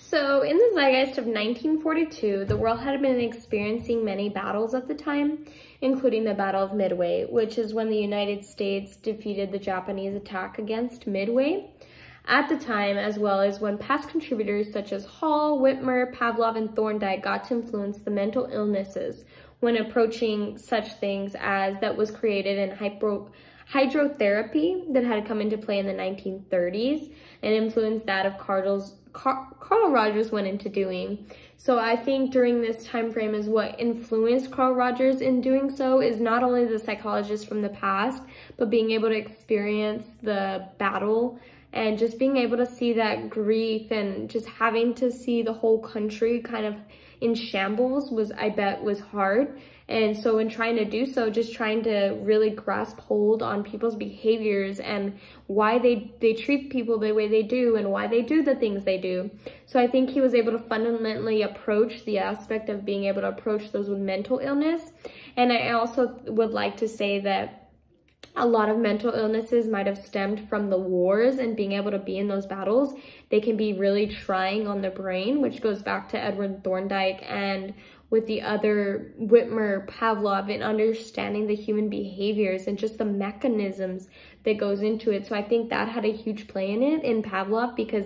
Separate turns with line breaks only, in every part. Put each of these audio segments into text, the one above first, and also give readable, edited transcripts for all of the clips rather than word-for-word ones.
So in the zeitgeist of 1942, the world had been experiencing many battles at the time, including the Battle of Midway, which is when the United States defeated the Japanese attack against Midway at the time, as well as when past contributors such as Hall, Whitmer, Pavlov, and Thorndike got to influence the mental illnesses when approaching such things as that was created in hydrotherapy that had come into play in the 1930s and influenced that of Carl Rogers went into doing. So I think during this time frame is what influenced Carl Rogers in doing so is not only the psychologist from the past, but being able to experience the battle and just being able to see that grief and just having to see the whole country kind of in shambles was, I bet, was hard. And so in trying to do so, just trying to really grasp hold on people's behaviors and why they treat people the way they do and why they do the things they do. So I think he was able to fundamentally approach the aspect of being able to approach those with mental illness. And I also would like to say that a lot of mental illnesses might have stemmed from the wars, and being able to be in those battles, they can be really trying on the brain, which goes back to Edward Thorndike and with the other Whitmer, Pavlov, and understanding the human behaviors and just the mechanisms that goes into it. So I think that had a huge play in it in Pavlov, because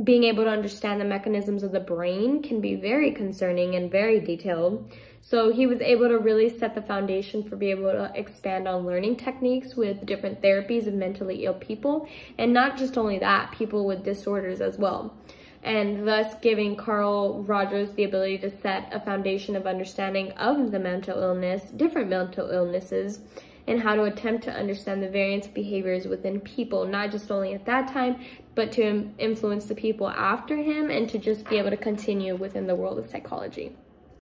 being able to understand the mechanisms of the brain can be very concerning and very detailed. So he was able to really set the foundation for being able to expand on learning techniques with different therapies of mentally ill people. And not just only that, people with disorders as well. And thus giving Carl Rogers the ability to set a foundation of understanding of the mental illness, different mental illnesses, and how to attempt to understand the various behaviors within people, not just only at that time, but to influence the people after him and to just be able to continue within the world of psychology.